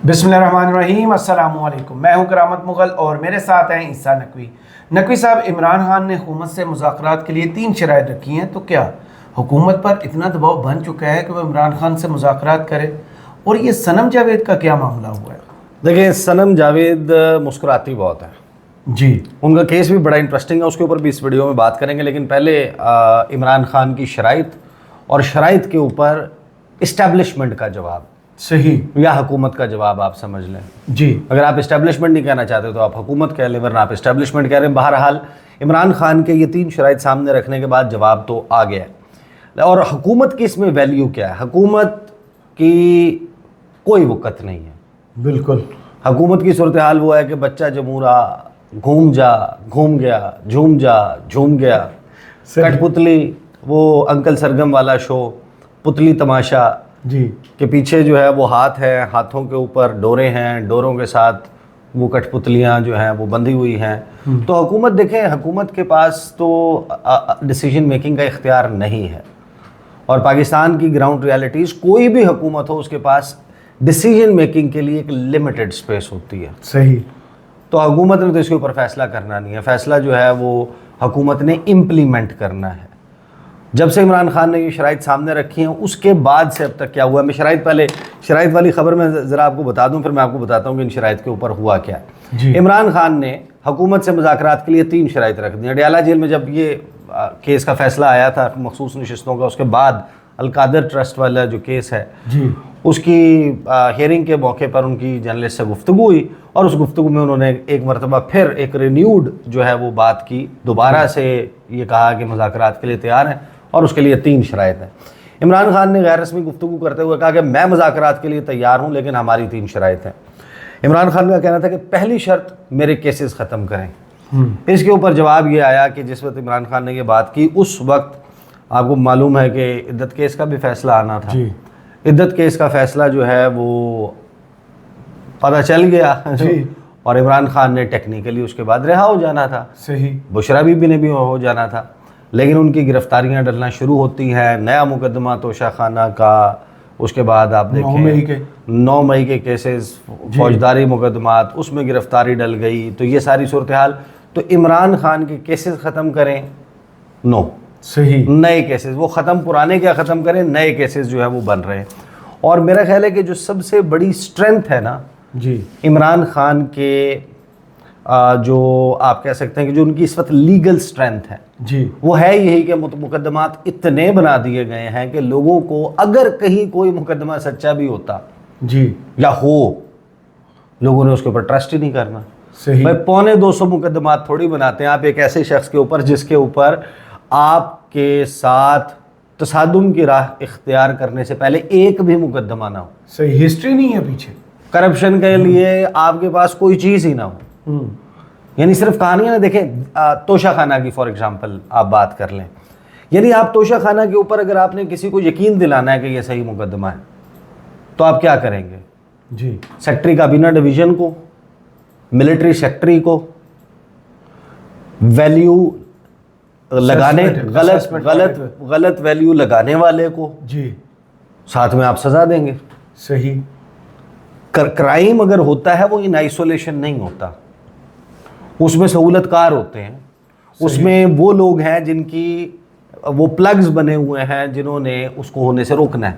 बिस्मिल्लाहिर्रहमानिर्रहीम, अस्सलामुअलैकुम। मैं हूं करामत मुगल और मेरे साथ हैं ईसा नकवी। नकवी साहब, इमरान खान ने हुकूमत से मुज़ाकरात के लिए 3 शराइत रखी हैं, तो क्या हुकूमत पर इतना दबाव बन चुका है कि वह इमरान खान से मुज़ाकरात करे? और ये सनम जावेद का क्या मामला हुआ है? देखिए, सनम जावेद मुस्कुराती बहुत है जी। उनका केस भी बड़ा इंटरेस्टिंग है, उसके ऊपर भी इस वीडियो में बात करेंगे। लेकिन पहले इमरान खान की शराइत और शराइत के ऊपर इस्टेब्लिशमेंट का जवाब, सही, या हुकूमत का जवाब आप समझ लें। जी। अगर आप इस्टेब्लिशमेंट नहीं कहना चाहते तो आप हुकूमत कह लें, वरना आप इस्टेब्लिशमेंट कह रहे हैं। बहरहाल इमरान खान के ये 3 शराइत सामने रखने के बाद जवाब तो आ गया है। और हुकूमत की इसमें वैल्यू क्या है? हुकूमत की कोई वक़्त नहीं है। बिल्कुल। हुकूमत की सूरत हाल वो है कि बच्चा जमूरा, घूम जा, घूम गया, झूम जा, झूम गया, कठपुतली, वो अंकल सरगम वाला शो, पुतली तमाशा जी के पीछे जो है वो हाथ है, हाथों के ऊपर डोरे हैं, डोरों के साथ वो कठपुतलियाँ जो हैं वो बंधी हुई हैं। तो हुकूमत, देखें, हुकूमत के पास तो डिसीजन मेकिंग का इख्तियार नहीं है। और पाकिस्तान की ग्राउंड रियलिटीज़, कोई भी हुकूमत हो उसके पास डिसीजन मेकिंग के लिए एक लिमिटेड स्पेस होती है। सही। तो हुकूमत ने तो इसके ऊपर फैसला करना नहीं है, फैसला जो है वो हुकूमत ने इम्प्लीमेंट करना है। जब से इमरान खान ने ये शराइत सामने रखी हैं उसके बाद से अब तक क्या हुआ, मैं शराइत वाली ख़बर में ज़रा आपको बता दूं, फिर मैं आपको बताता हूँ कि इन शराइत के ऊपर हुआ क्या है। इमरान खान ने हुकूमत से मुज़ाकरात के लिए 3 शराइत रख दी। अडयाला जेल में जब ये केस का फ़ैसला आया था मखसूस नशिस्तों का, उसके बाद अलकादर ट्रस्ट वाला जो केस है जी, उसकी हियरिंग के मौके पर उनकी जर्नलिस्ट से गुफ्तगू हुई और उस गुफ्तगू में उन्होंने एक मरतबा फिर एक रिन्यूड जो है वो बात की, दोबारा से ये कहा कि मुज़ाकरात के लिए तैयार हैं और उसके लिए 3 शराइत हैं। इमरान खान ने गैर रस्मी गुफ्तगू करते हुए कहा कि मैं मुज़ाकरात के लिए तैयार हूँ, लेकिन हमारी 3 शराइत हैं। इमरान खान का कहना था कि पहली शर्त, मेरे केसेस ख़त्म करें। इसके ऊपर जवाब ये आया कि जिस वक्त इमरान खान ने ये बात की, उस वक्त आपको मालूम है कि इद्दत केस का भी फ़ैसला आना था। इद्दत केस का फ़ैसला जो है वो पता चल गया और इमरान खान ने टेक्निकली उसके बाद रिहा हो जाना था। सही। बुशरा बीबी ने भी हो जाना था, लेकिन उनकी गिरफ्तारियां डलना शुरू होती हैं। नया मुकदमा तोशा खाना का, उसके बाद आप देखें 9 मई के केसेस, फौजदारी मुकदमात, उसमें गिरफ्तारी डल गई। तो ये सारी सूरत हाल, तो इमरान खान के केसेस ख़त्म करें, नो, सही, नए केसेस वो ख़त्म, पुराने क्या ख़त्म करें, नए केसेस जो है वो बन रहे हैं। और मेरा ख्याल है कि जो सबसे बड़ी स्ट्रेंथ है ना जी, इमरान खान के, जो आप कह सकते हैं कि जो उनकी इस वक्त लीगल स्ट्रेंथ है जी, वो है यही कि मुकदमात इतने बना दिए गए हैं कि लोगों को, अगर कहीं कोई मुकदमा सच्चा भी होता जी, या हो, लोगों ने उसके ऊपर ट्रस्ट ही नहीं करना। सही। भाई 250 मुकदमात थोड़ी बनाते हैं आप एक ऐसे शख्स के ऊपर जिसके ऊपर आपके साथ तसादुम की राह इख्तियार करने से पहले एक भी मुकदमा ना हो। सही, हिस्ट्री नहीं है पीछे, करप्शन के लिए आपके पास कोई चीज़ ही ना हो। यानी सिर्फ कहानियाँ ना देखें, तोशा खाना की फॉर एग्जांपल आप बात कर लें। यानी आप तोशा खाना के ऊपर अगर आपने किसी को यकीन दिलाना है कि ये सही मुकदमा है, तो आप क्या करेंगे? जी, सेक्रेटरी काबीना डिवीज़न को, मिलिट्री सेक्रेटरी को वैल्यू लगाने, गलत वैल्यू लगाने वाले को जी, साथ में आप सज़ा देंगे। सही। क्राइम अगर होता है वो इन आइसोलेशन नहीं होता, उसमें सहूलतकार होते हैं, उसमें वो लोग हैं जिनकी वो प्लग्स बने हुए हैं जिन्होंने उसको होने से रोकना है।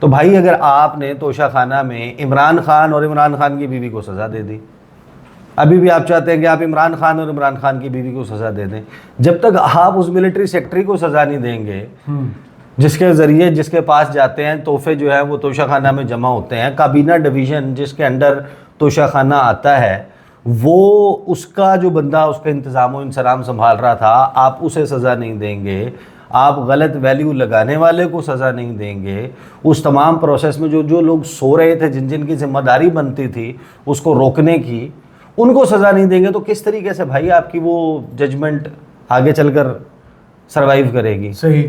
तो भाई, अगर आपने तोशा खाना में इमरान खान और इमरान खान की बीवी को सज़ा दे दी, अभी भी आप चाहते हैं कि आप इमरान खान और इमरान खान की बीवी को सज़ा दे दें, जब तक आप उस मिलिट्री सेक्रेटरी को सज़ा नहीं देंगे जिसके ज़रिए, जिसके पास जाते हैं तोहफे जो है वो तोशा खाना में जमा होते हैं, काबीना डिवीज़न जिसके अंडर तोशा खाना आता है, वो उसका जो बंदा उसका इंतज़ाम व इंसराम संभाल रहा था, आप उसे सज़ा नहीं देंगे, आप गलत वैल्यू लगाने वाले को सज़ा नहीं देंगे, उस तमाम प्रोसेस में जो लोग सो रहे थे, जिन जिनकी जिम्मेदारी बनती थी उसको रोकने की, उनको सज़ा नहीं देंगे, तो किस तरीके से भाई आपकी वो जजमेंट आगे चलकर सरवाइव करेगी? सही।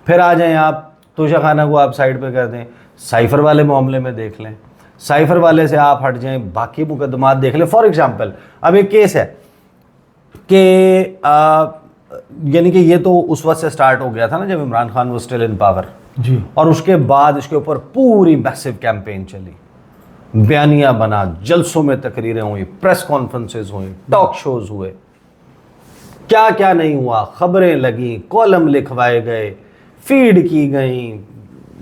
फिर आ जाएं आप, तोशा खाना को आप साइड पे कर दें, साइफ़र वाले मामले में देख लें, साइफ़र वाले से आप हट जाएं, बाकी मुकदमात देख लें। फॉर एग्जांपल, अब एक केस है कि यानी कि ये तो उस वक्त से स्टार्ट हो गया था ना जब इमरान खान वो स्टिल इन पावर, जी, और उसके बाद इसके ऊपर पूरी मैसिव कैंपेन चली। बयानिया बना, जलसों में तकरीरें हुई, प्रेस कॉन्फ्रेंसेस हुई, टॉक शोज हुए, क्या क्या नहीं हुआ, खबरें लगी, कॉलम लिखवाए गए, फीड की गई,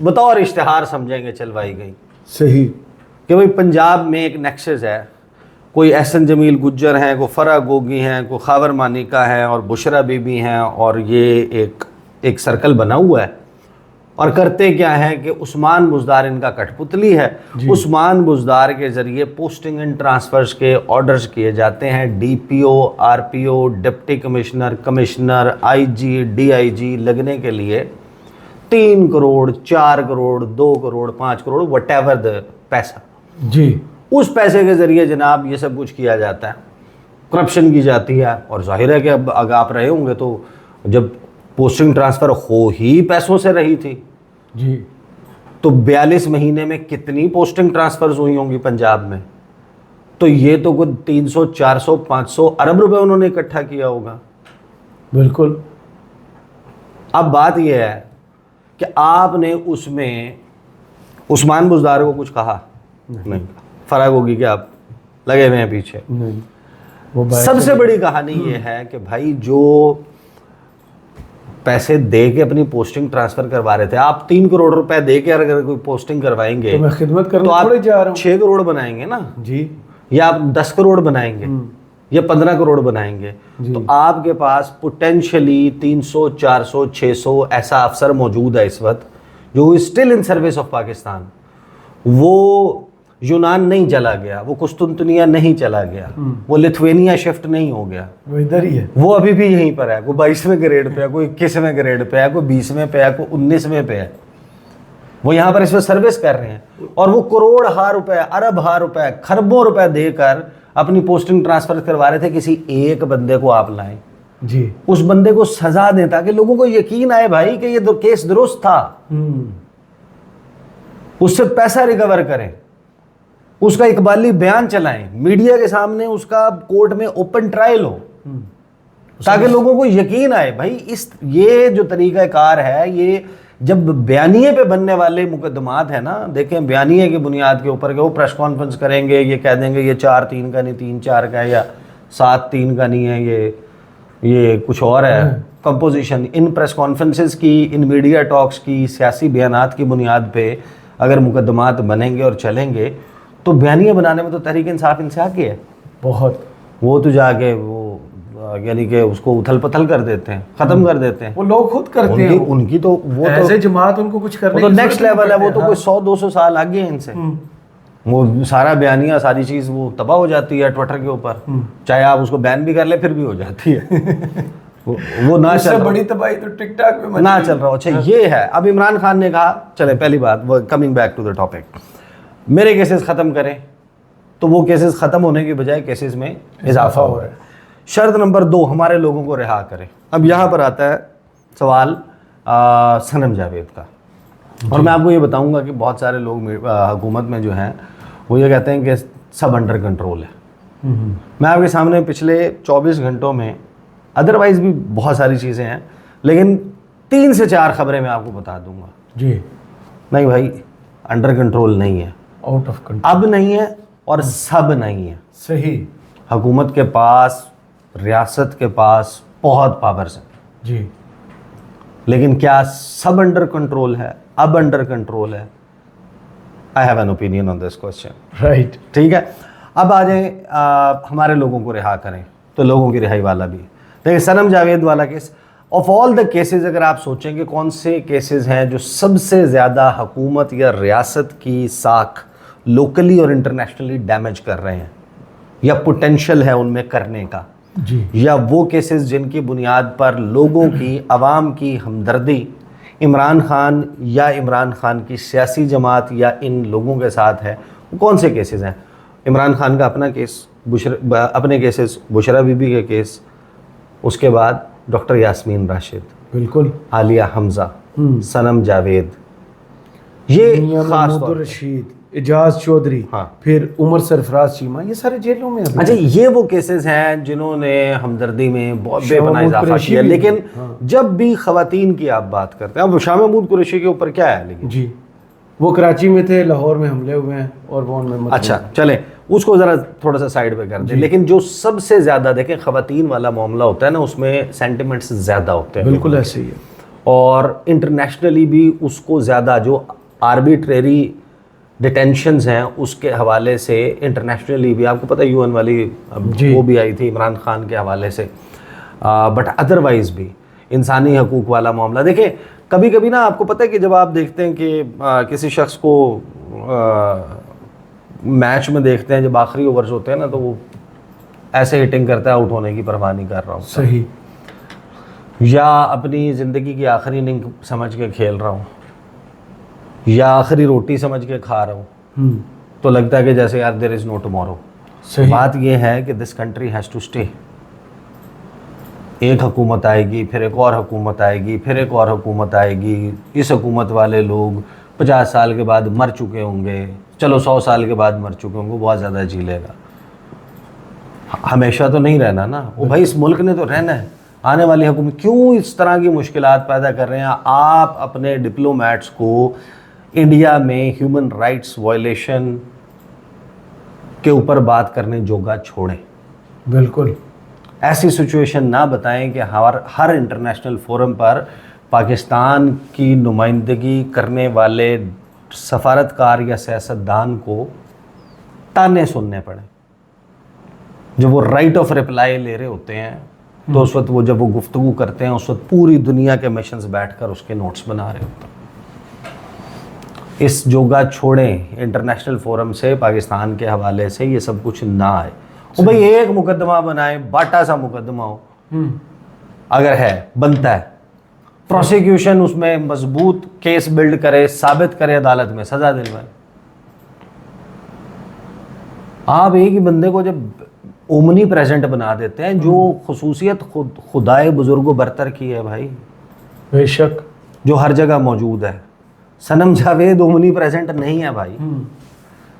बतौर इश्तिहार समझेंगे चलवाई गई। सही। कि भाई पंजाब में एक नेक्सस है, कोई एहसन जमील गुज्जर हैं, कोई फरा गोगी हैं, कोई खावर मानिका है और बुशरा बीबी हैं, और ये एक सर्कल बना हुआ है। और करते क्या है कि उस्मान बुज़दार इनका कठपुतली है। उस्मान बुज़दार के ज़रिए पोस्टिंग एंड ट्रांसफ़र्स के ऑर्डर्स किए जाते हैं। DPO, RPO, deputy commissioner, commissioner, IG, DIG लगने के लिए 3 करोड़, 4 करोड़, 2 करोड़, 5 करोड़, वटेवर द पैसा, जी, उस पैसे के ज़रिए जनाब ये सब कुछ किया जाता है, करप्शन की जाती है। और जाहिर है कि अब अगर आप रहे होंगे तो जब पोस्टिंग ट्रांसफ़र हो ही पैसों से रही थी जी, तो 42 महीने में कितनी पोस्टिंग ट्रांसफ़र्स हुई होंगी पंजाब में। तो ये तो कुछ 300, 400, 500 अरब रुपए उन्होंने इकट्ठा किया होगा। बिल्कुल। अब बात यह है कि आपने उसमें उस्मान बुज़दार को कुछ कहा नहीं, फराग होगी कि आप लगे हुए हैं पीछे। नहीं, वो सबसे बड़ी कहानी ये है कि भाई जो पैसे दे के अपनी पोस्टिंग ट्रांसफर करवा रहे थे, आप 3 करोड़ रुपए दे के अगर कोई पोस्टिंग करवाएंगे तो मैं खिदमत करने तो आप थोड़े जा रहा हूँ। 6 करोड़ बनाएंगे ना जी, या आप 10 करोड़ बनाएंगे या 15 करोड़ बनाएंगे। तो आपके पास पोटेंशियली 300, 400, 600 ऐसा अफसर मौजूद है इस वक्त जो still in service of Pakistan. वो यूनान नहीं चला गया, वो कुस्तुनतुनिया नहीं चला गया, वो लिथुआनिया शिफ्ट नहीं हो गया, वो इधर ही है। वो अभी भी यहीं पर है। कोई 22वें ग्रेड पे है, कोई 21वें ग्रेड पे है, कोई 20वें पे है, कोई 19वें पे है। वो यहाँ पर इसमें सर्विस कर रहे हैं और वो करोड़ हार रुपए, अरब हार रुपए, खरबों रुपए देकर अपनी पोस्टिंग ट्रांसफर करवा रहे थे। किसी एक बंदे को आप लाएं, जी, उस बंदे को सजा दें ताकि लोगों को यकीन आए भाई कि ये केस दुरुस्त था, उससे पैसा रिकवर करें, उसका इकबाली बयान चलाएं, मीडिया के सामने उसका कोर्ट में ओपन ट्रायल हो ताकि लोगों को यकीन आए भाई ये जो तरीक़ाकार है, ये जब बयानिए पे बनने वाले मुकदमात है ना, देखें बयानिए की बुनियाद के ऊपर के वो प्रेस कॉन्फ्रेंस करेंगे, ये कह देंगे ये 4-3 का नहीं 3-4 का है या 7-3 का नहीं है, ये कुछ और है कंपोजिशन। इन प्रेस कॉन्फ्रेंसेस की, इन मीडिया टॉक्स की, सियासी बयानात की बुनियाद पे अगर मुकदमात बनेंगे और चलेंगे तो बयानिया बनाने में तो तहरीक इंसाफ इनसे आगे है बहुत। वो तो जाके वो यानी कि उसको उथल पथल कर देते हैं, ख़त्म कर देते हैं। वो लोग खुद करते हैं। उनकी तो वो ऐसे जमात उनको कुछ करने तो की नेक्स्ट जरूरत लेवल है। नहीं वो तो पड़ती। कोई 100-200 साल आगे है इनसे। वो सारा बयानिया, सारी चीज़ वो तबाह हो जाती है ट्विटर के ऊपर, चाहे आप उसको बैन भी कर ले फिर भी हो जाती है। वो ना चल, बड़ी तबाही तो टिकटॉक में ना चल रहा। अच्छा ये है। अब इमरान खान ने कहा चले पहली बात, coming back to the topic, मेरे केसेस ख़त्म करें, तो वो केसेस ख़त्म होने की बजाय केसेस में इजाफा हो रहा है। शर्त नंबर 2, हमारे लोगों को रिहा करें। अब यहाँ पर आता है सवाल सनम जावेद का, और मैं आपको ये बताऊंगा कि बहुत सारे लोग हुकूमत में जो हैं वो ये कहते हैं कि सब अंडर कंट्रोल है। मैं आपके सामने पिछले 24 घंटों में अदरवाइज़ भी बहुत सारी चीज़ें हैं, लेकिन 3 से 4 खबरें मैं आपको बता दूंगा। जी, नहीं भाई, अंडर कंट्रोल नहीं है, आउट ऑफ कंट्रोल अब नहीं है और सब नहीं है। सही। हुकूमत के पास, रियासत के पास बहुत पावर्स हैं जी, लेकिन क्या सब अंडर कंट्रोल है, अब अंडर कंट्रोल है? I have an opinion on this question. Right. ठीक है, अब आ जाए हमारे लोगों को रिहा करें, तो लोगों की रिहाई वाला भी देखिए, सनम जावेद वाला case. Of all the cases अगर आप सोचेंगे कौन से केसेस हैं जो सबसे ज़्यादा हुकूमत या रियासत की साख लोकली और इंटरनेशनली डैमेज कर रहे हैं या पोटेंशियल है उनमें करने का, जी, या वो केसेस जिनकी बुनियाद पर लोगों की, आवाम की हमदर्दी इमरान खान या इमरान खान की सियासी जमात या इन लोगों के साथ है, वो कौन से केसेस हैं? इमरान खान का अपना केस, अपने केसेस, बुशरा बीबी के केस, उसके बाद डॉक्टर यास्मीन राशिद, बिल्कुल, आलिया हमजा, सनम जावेद, ये खास तौर पे। रशीद, एजाज चौधरी, हाँ। फिर उमर सरफराज चीमा, ये सारे जेलों में अभी। अच्छा, ये वो केसेस हैं जिन्होंने हमदर्दी में बहुत शाह बेपनाह महमूद इजाफा कुरैशी किया। भी। लेकिन जब भी खवातीन की आप बात करते हैं, अब शाह महमूद कुरैशी के ऊपर क्या है, लेकिन जी, वो कराची में थे, लाहौर में हमले हुए हैं और वो उनमें मत अच्छा चलें, उसको ज़रा थोड़ा सा साइड पे कर दें। लेकिन जो सबसे ज़्यादा देखें ख़वातीन वाला मामला होता है ना, उसमें सेंटिमेंट्स ज़्यादा होते हैं। बिल्कुल ऐसे ही है। और इंटरनेशनली भी उसको ज़्यादा, जो आर्बिट्रेरी डिटेंशंस हैं उसके हवाले से इंटरनेशनली भी, आपको पता है यूएन वाली वो भी आई थी इमरान खान के हवाले से, बट अदरवाइज़ भी इंसानी हकूक़ वाला मामला। देखें कभी कभी ना, आपको पता है कि जब आप देखते हैं कि किसी शख्स को मैच में देखते हैं, जब आखिरी ओवर्स होते हैं ना, तो वो ऐसे हिटिंग करता है, आउट होने की परवाह नहीं कर रहा हूँ, सही, या अपनी ज़िंदगी की आखिरी इनिंग समझ के खेल रहा हूँ, या आखिरी रोटी समझ के खा रहा हूँ, तो लगता है कि जैसे यार देयर इज़ नो टुमारो। सही। बात ये है कि this country has to stay. एक हुकूमत आएगी, फिर एक और हुकूमत आएगी, फिर एक और हुकूमत आएगी। इस हुकूमत वाले लोग 50 साल के बाद मर चुके होंगे, चलो 100 साल के बाद मर चुके होंगे, बहुत ज़्यादा जी लेगा। हमेशा तो नहीं रहना ना, वो भाई इस मुल्क ने तो रहना है। आने वाली हुकूमत क्यों इस तरह की मुश्किलात पैदा कर रहे हैं? आप अपने डिप्लोमेट्स को इंडिया में ह्यूमन राइट्स वायलेशन के ऊपर बात करने जोगा छोड़ें। बिल्कुल ऐसी सिचुएशन ना बताएं कि हर इंटरनेशनल फोरम पर पाकिस्तान की नुमाइंदगी करने वाले सफारतकार या सियासतदान को ताने सुनने पड़े। जब वो राइट ऑफ रिप्लाई ले रहे होते हैं तो उस वक्त वो, जब वो गुफ्तगू करते हैं, उस वक्त पूरी दुनिया के मिशंस बैठकर उसके नोट्स बना रहे होते हैं। इस जोगा छोड़ें, इंटरनेशनल फोरम से पाकिस्तान के हवाले से ये सब कुछ ना आए। वो भाई एक मुकदमा बनाए, बाटा सा मुकदमा हो, अगर है बनता है, प्रोसिक्यूशन उसमें मजबूत केस बिल्ड करे, साबित करे, अदालत में सजा दिलवाए। आप एक ही बंदे को जब ओमनी प्रेजेंट बना देते हैं, जो खसूसियत खुदाए बुजुर्गो बरतर की है भाई, बेशक, जो हर जगह मौजूद है। सनम जावेद ओमनी प्रेजेंट नहीं है भाई।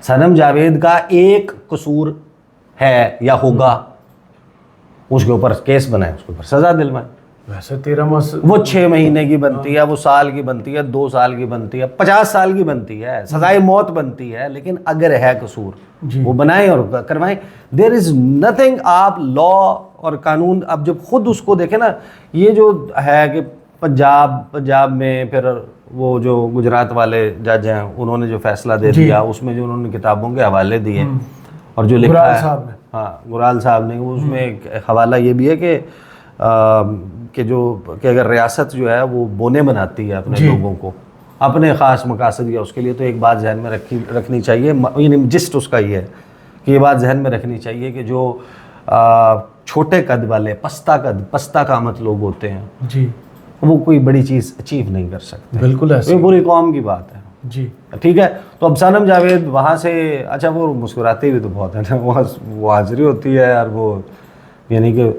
सनम जावेद का एक कसूर है या होगा, उसके ऊपर केस बनाए, उसके ऊपर सजा दिलवाए। वैसे 13 माह वो 6 महीने की बनती है, वो साल की बनती है, 2 साल की बनती है, 50 साल की बनती है, सजाए मौत बनती है। लेकिन अगर है कसूर, वो बनाएं और करवाएं। देयर इज नथिंग, आप लॉ और कानून, अब जब खुद उसको देखें ना, ये जो है कि पंजाब में फिर वो जो गुजरात वाले जज हैं, उन्होंने जो फैसला दे दिया, उसमें जो उन्होंने किताबों के हवाले दिए और जो लिखा है, हाँ गुराल साहब ने, उसमें एक हवाला ये भी है कि अगर रियासत जो है वो बोने बनाती है अपने लोगों को अपने ख़ास मकासद या उसके लिए, तो एक बात जहन में रखनी चाहिए, यानी जिस्ट उसका ये है कि ये बात जहन में रखनी चाहिए कि जो छोटे कद वाले पस्ता कामत लोग होते हैं जी, वो कोई बड़ी चीज़ अचीव नहीं कर सकते। बिल्कुल ऐसे, ये पूरी कौम की बात है जी। ठीक है, तो अब सनम जावेद वहाँ से, अच्छा वो मुस्कुराती भी तो बहुत है ना, वो हाजिरी होती है यार, वो यानी कि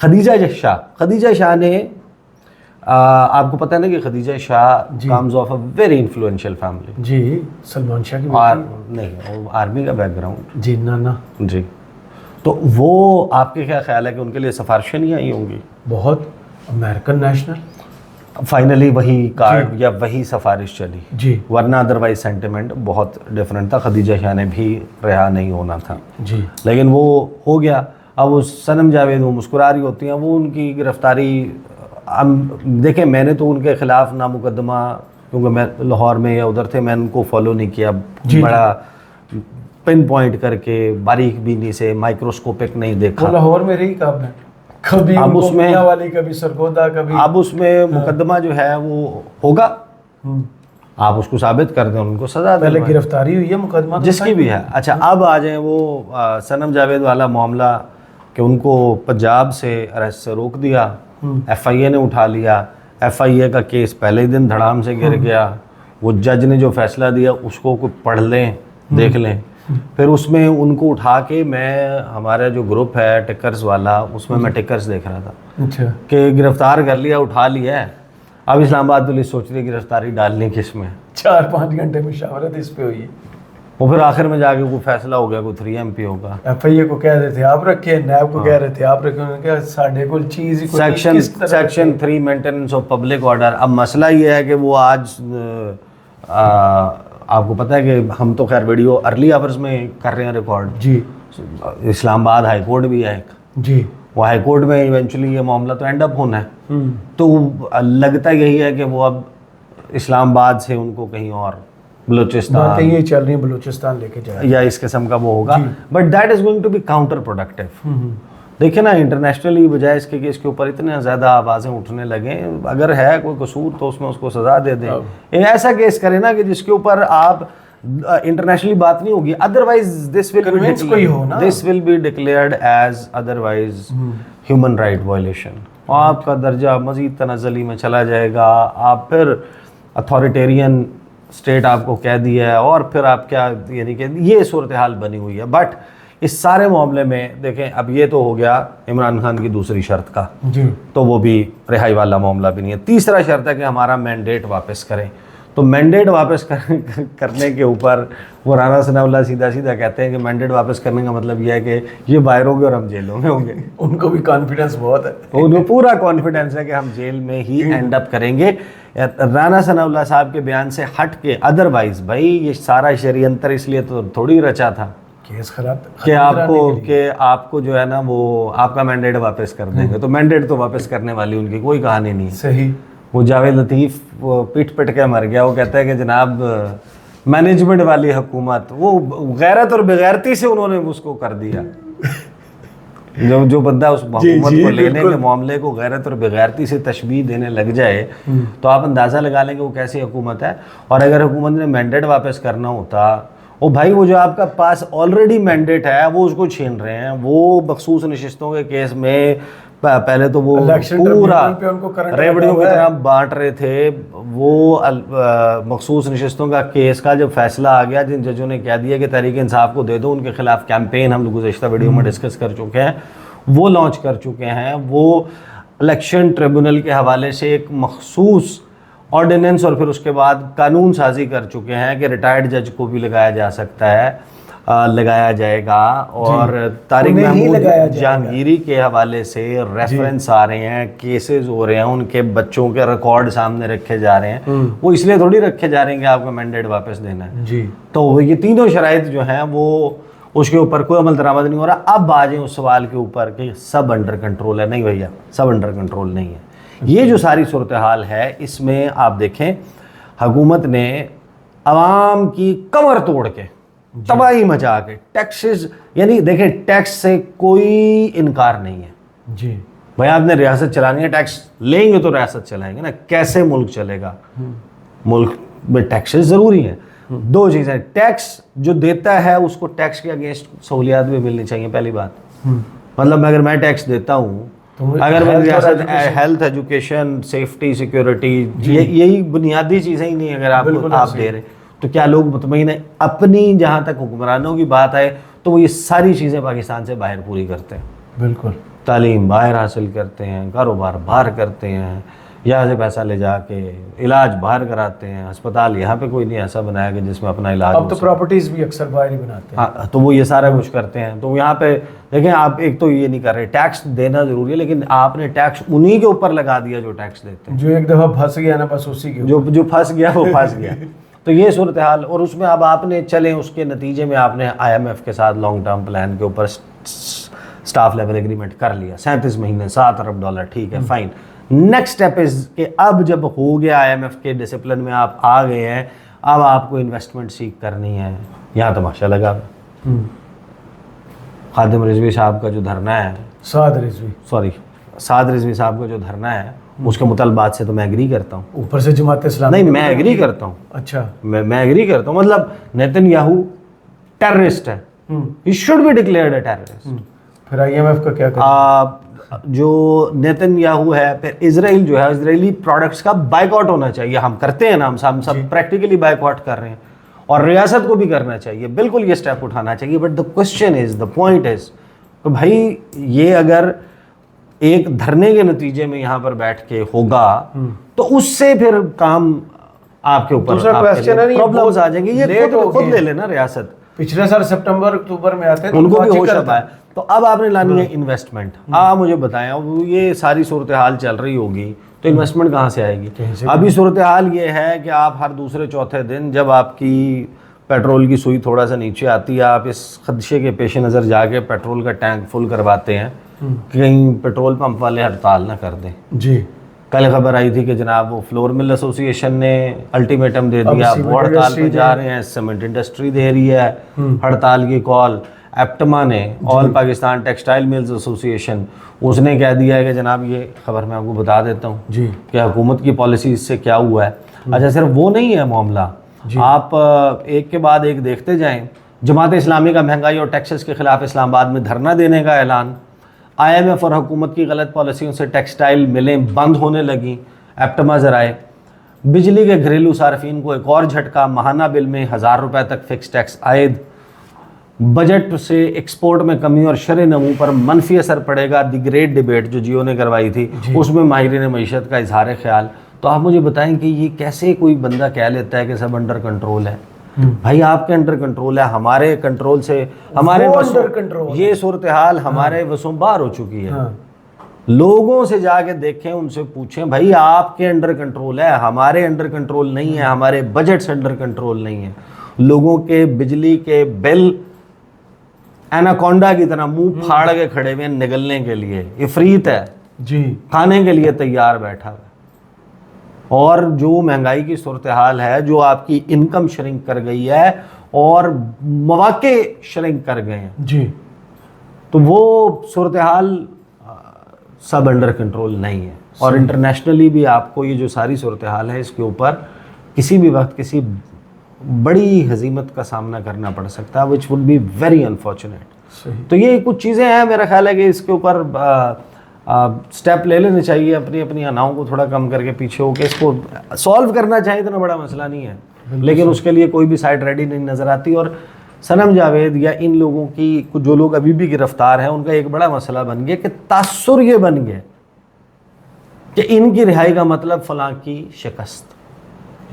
खदीजा शाह ने, आपको पता है ना कि Khadija Shah comes of a very influential family जी। सलमान शाह की नहीं, आर्मी का बैकग्राउंड जी, नाना जी। तो वो आपके क्या ख्याल है कि उनके लिए सिफारिशें नहीं आई होंगी? बहुत, अमेरिकन नेशनल, फाइनली वही कार्ड या वही सिफारिश चली जी, वरना अदरवाइज सेंटिमेंट बहुत डिफरेंट था। खदीजा शाह ने भी रिहा नहीं होना था जी, लेकिन वो हो गया। अब वो सनम जावेद वो मुस्कुरा रही होती हैं, वो उनकी गिरफ्तारी, देखें मैंने तो उनके ख़िलाफ़ ना मुकदमा, क्योंकि मैं लाहौर में या उधर थे, मैंने उनको फॉलो नहीं किया बड़ा पिन पॉइंट करके, बारीक बीनी से, माइक्रोस्कोपिक नहीं देखा। लाहौर में रही कब है, कभी अब उसमें वाली, कभी सरगोदा, कभी अब उसमें मुकदमा जो है वो होगा, आप उसको साबित कर दें, उनको सजा, पहले गिरफ्तारी हुई है, मुकदमा जिसकी भी है। अच्छा अब आ जाए वो सनम जावेद वाला मामला कि उनको पंजाब से अरेस्ट से रोक दिया, FIA ने उठा लिया, FIA का केस पहले ही दिन धड़ाम से गिर गया। वो जज ने जो फैसला दिया उसको पढ़ लें, देख लें। फिर उसमें उनको उठा के, मैं हमारा जो ग्रुप है टिकर्स वाला, उसमें मैं टिकर्स देख रहा था, अच्छा, कि गिरफ्तार कर लिया, उठा लिया है, अब इस्लामाबाद पुलिस सोच रही है गिरफ्तारी डालनी किस में। 4-5 घंटे में शावरत इस पे हुई है, वो फिर आखिर में जाके कोई फैसला हो गया, कोई 3 MP होगा। FIA को कह रहे थे आप रखे, नैब को कह रहे थे आप रखे, उन्होंने कहा साढ़े को चीज़ ही section 3 maintenance of public order. अब मसला ये है कि वो आज आपको पता है कि हम तो खैर वीडियो अर्ली आवर्स में कर रहे हैं रिकॉर्ड जी इस्लामाबाद हाई कोर्ट भी है एक, जी वो हाई कोर्ट में इवेंचुअली ये मामला तो एंड अप होना है। तो लगता यही है कि वो अब इस्लामाबाद से उनको कहीं और बलूचिस्तान बातें ये चल रही हैं बलूचिस्तान लेके जाए या इस किस्म का वो होगा, but that is going to be counterproductive. देखिए ना, इंटरनेशनली बजाय इसके कि इसके ऊपर इतने ज़्यादा आवाज़ें उठने लगे, अगर है कोई कसूर तो उसमें उसको सज़ा दे दें। एक ऐसा केस करें ना कि जिसके ऊपर आप इंटरनेशनली बात नहीं होगी, otherwise this will be declared as otherwise human right violation, आपका दर्जा मजीद तनाज़ली में चला जाएगा, आप फिर अथॉरिटेरियन स्टेट आपको कह दिया है और फिर आप क्या, यानी कि ये सूरत हाल बनी हुई है। बट इस सारे मामले में देखें, अब ये तो हो गया इमरान खान की दूसरी शर्त का जी, तो वो भी रिहाई वाला मामला भी नहीं है। तीसरा शर्त है कि हमारा मैंडेट वापस करें। तो मैंडेट वापस करने के ऊपर वो राना सनाउल्लाह सीधा सीधा कहते हैं कि मैंडेट वापस करने का मतलब ये है कि ये बाहर होंगे और हम जेलों में होंगे। उनको भी कॉन्फिडेंस बहुत है, उनको पूरा कॉन्फिडेंस है कि हम जेल में ही एंड अप करेंगे। राना सनाउल्लाह साहब के बयान से हट के अदरवाइज भाई ये सारा षड्यंत्र इसलिए तो थोड़ी रचा था केस खराब कि आपको जो है ना वो आपका मैंडेट वापस कर देंगे। तो मैंडेट तो वापस करने वाली उनकी कोई कहानी नहीं है। सही, वो जावेद लतीफ़ वो पिट के मर गया। वो कहता है कि जनाब मैनेजमेंट वाली हुकूमत, वो गैरत और बेगैरती से उन्होंने उसको कर दिया। जो बंदा उस हुकूमत को लेने के मामले को गैरत और बेगैरती से तशबीह देने लग जाए तो आप अंदाज़ा लगा लेंगे वो कैसी हुकूमत है। और अगर हुकूमत ने मैंडेट वापस करना होता, ओ भाई वो जो आपका पास ऑलरेडी मैंडेट है वो उसको छीन रहे हैं। वो मखसूस नशिस्तों के केस में पहले तो वो पूरा रेवड़ियों की तरह बांट रहे थे। वो मखसूस नशिस्तों का केस का जब फैसला आ गया, जिन जजों ने कह दिया कि तहरीक इंसाफ को दे दो, उनके खिलाफ कैंपेन हम गुज़श्ता वीडियो में डिस्कस कर चुके हैं, वो लॉन्च कर चुके हैं। वो इलेक्शन ट्रिब्यूनल के हवाले से एक मखसूस ऑर्डिनेंस और फिर उसके बाद कानून साजी कर चुके हैं कि रिटायर्ड जज को भी लगाया जा सकता है, लगाया जाएगा। और तारिक महमूद जहांगीरी के हवाले से रेफरेंस आ रहे हैं, केसेस हो रहे हैं, उनके बच्चों के रिकॉर्ड सामने रखे जा रहे हैं। वो इसलिए थोड़ी रखे जा रहे हैं कि आपको मैंडेट वापस देना है जी। तो ये तीनों शराइत जो हैं वो उसके ऊपर कोई अमल दरामद नहीं हो रहा। अब आ जाए उस सवाल के ऊपर कि सब अंडर कंट्रोल है। नहीं भैया, सब अंडर कंट्रोल नहीं है। ये जो सारी सूरत हाल है, इसमें आप देखें हुकूमत ने आवाम की कमर तोड़ के तबाही मचा के टैक्सेस, यानी देखें टैक्स से कोई इनकार नहीं है जी भाई, आपने रियासत चलानी है, टैक्स लेंगे तो रियासत चलाएंगे ना, कैसे मुल्क चलेगा। मुल्क में टैक्सेस ज़रूरी हैं। दो चीज़ें, टैक्स जो देता है उसको टैक्स के अगेंस्ट सहूलियात भी मिलनी चाहिए, पहली बात। मतलब अगर मैं टैक्स देता हूँ, अगर मैं रियासत हेल्थ, एजुकेशन, सेफ्टी, सिक्योरिटी, यही बुनियादी चीज़ें ही नहीं अगर आप दे रहे तो क्या लोग मुतमईन है। अपनी जहाँ तक हुक्मरानों की बात है तो वो ये सारी चीज़ें पाकिस्तान से बाहर पूरी करते हैं। बिल्कुल, तालीम बाहर हासिल करते हैं, कारोबार बाहर करते हैं, यहाँ से पैसा ले जाके इलाज बाहर कराते हैं। अस्पताल यहाँ पे कोई नहीं ऐसा बनाया कि जिसमें अपना इलाज। अब तो प्रॉपर्टीज़ भी अक्सर बाहर ही बनाते हैं। हाँ, तो वो ये सारा कुछ करते हैं। तो यहाँ पे देखें, आप एक तो ये नहीं कर रहे, टैक्स देना ज़रूरी है, लेकिन आपने टैक्स उन्हीं के ऊपर लगा दिया जो टैक्स देते हैं। जो एक दफ़ा फंस गया ना, बस उसी के जो फंस गया वो फंस गया। तो ये सूरत हाल, और उसमें अब आपने चलें उसके नतीजे में आपने IMF के साथ लॉन्ग टर्म प्लान के ऊपर स्टाफ लेवल एग्रीमेंट कर लिया, 37 महीने $7 अरब, ठीक है, फाइन। नेक्स्ट स्टेप इज कि अब जब हो गया IMF के डिसिप्लिन में आप आ गए हैं, अब आपको इन्वेस्टमेंट सीख करनी है। यहाँ तमाशा लगा खादिम रिजवी साहब का जो धरना है, साद रिजवी साहब का जो धरना है, उसके मुतालबात से तो मैं एग्री करता हूँ। ऊपर से जमात इस्लामी नहीं, मैं एग्री करता हूँ। अच्छा, मैं एग्री करता हूँ। मतलब नेतन्याहू टेररिस्ट है, he should be declared a terrorist. फिर IMF का क्या करें? जो नेतन्याहू है, फिर इजराइल जो है, इजरायली प्रोडक्ट्स का बाइकआउट होना चाहिए। हम करते हैं ना, हम सब प्रैक्टिकली बाइकआउट कर रहे हैं, और रियासत को भी करना चाहिए, बिल्कुल ये स्टेप उठाना चाहिए। But the question is, the point is, तो भाई ये अगर एक धरने के नतीजे में यहाँ पर बैठ के होगा तो उससे फिर काम आपके ऊपर प्रॉब्लम्स आ जाएंगे। ये खुद ले लेना रियासत। पिछले साल सितंबर अक्टूबर में आते हैं, उनको भी होश अब आया। तो अब आपने लानी है इन्वेस्टमेंट। आप मुझे बताएं, अब ये सारी सूरत हाल चल रही होगी तो इन्वेस्टमेंट कहाँ से आएगी? अभी सूरत हाल ये है कि आप हर दूसरे चौथे दिन जब आपकी पेट्रोल की सुई थोड़ा सा नीचे आती है, आप इस खदशे के पेश नज़र जाके पेट्रोल का टैंक फुल करवाते हैं कि कहीं पेट्रोल पंप वाले हड़ताल ना कर दें। जी, कल खबर आई थी कि जनाब वो फ्लोर मिल एसोसिएशन ने अल्टीमेटम दे दिया, वो हड़ताल पे जा रहे हैं, सीमेंट इंडस्ट्री दे रही है हड़ताल की कॉल। एप्टमा ने, all Pakistan textile mills association, उसने कह दिया है कि जनाब ये खबर मैं आपको बता देता हूँ जी, कि हुकूमत की पॉलिसी इससे क्या हुआ है। अच्छा, सिर्फ वो नहीं है मामला, आप एक के बाद एक देखते जाएं। जमात इस्लामी का महंगाई और टैक्सेस के खिलाफ इस्लामाबाद में धरना देने का ऐलान। IMF और हुकूमत की गलत पॉलिसियों से टेक्सटाइल मिलें बंद होने लगी, एप्टमा ज़राए। बिजली के घरेलू सार्फिन को एक और झटका, माहाना बिल में 1000 रुपये तक फिक्स टैक्स आयद। बजट से एक्सपोर्ट में कमी और शर नमू पर मनफी असर पड़ेगा, द ग्रेट डिबेट जो जियो ने करवाई थी उसमें माहिरीन मईशत का इजहार ख्याल। तो आप मुझे बताएं कि ये कैसे कोई बंदा कह लेता है कि सब अंडर कंट्रोल है? भाई आपके अंडर कंट्रोल है, हमारे कंट्रोल से, हमारे अंडर कंट्रोल, ये सूरत हाल हमारे वसों बाहर हो चुकी है। लोगों से जाके देखें, उनसे पूछें, भाई आपके अंडर कंट्रोल है, हमारे अंडर कंट्रोल नहीं है, हमारे बजट से अंडर कंट्रोल नहीं है। लोगों के बिजली के बिल एनाकोंडा की तरह मुंह फाड़ के खड़े हुए निगलने के लिए, इफरीत है जी, खाने के लिए तैयार बैठा हुआ। और जो महंगाई की सूरत हाल है, जो आपकी इनकम श्रिंक कर गई है और मौके श्रिंक कर गए हैं जी, तो वो सूरत हाल सब अंडर कंट्रोल नहीं है। और इंटरनेशनली भी आपको ये जो सारी सूरत हाल है, इसके ऊपर किसी भी वक्त किसी बड़ी हजीमत का सामना करना पड़ सकता है, which would be very unfortunate. तो ये कुछ चीज़ें हैं, मेरा ख्याल है कि इसके ऊपर स्टेप ले लेने चाहिए, अपनी अपनी अनाओं को थोड़ा कम करके पीछे होकर इसको सॉल्व करना चाहिए। इतना बड़ा मसला नहीं है, लेकिन उसके लिए कोई भी साइड रेडी नहीं नज़र आती। और सनम जावेद या इन लोगों की, जो लोग अभी भी गिरफ्तार हैं, उनका एक बड़ा मसला बन गया कि तासुर ये बन गया कि इनकी रिहाई का मतलब फलां की शिकस्त।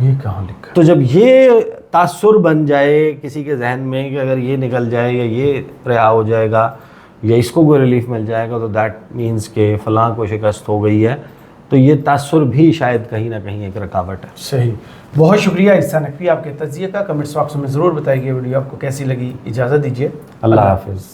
ये कहाँ लिखा? तो जब ये तासुर बन जाए किसी के जहन में कि अगर ये निकल जाए या ये रिहा हो जाएगा या इसको कोई रिलीफ मिल जाएगा, तो दैट मीन्स के फलां को शिकस्त हो गई है, तो ये तासुर भी शायद कहीं ना कहीं एक रुकावट है। सही, बहुत शुक्रिया ईसा नकवी आपके तज्जिए का। कमेंट्स बॉक्स में ज़रूर बताइए वीडियो आपको कैसी लगी। इजाज़त दीजिए, अल्लाह हाफिज़।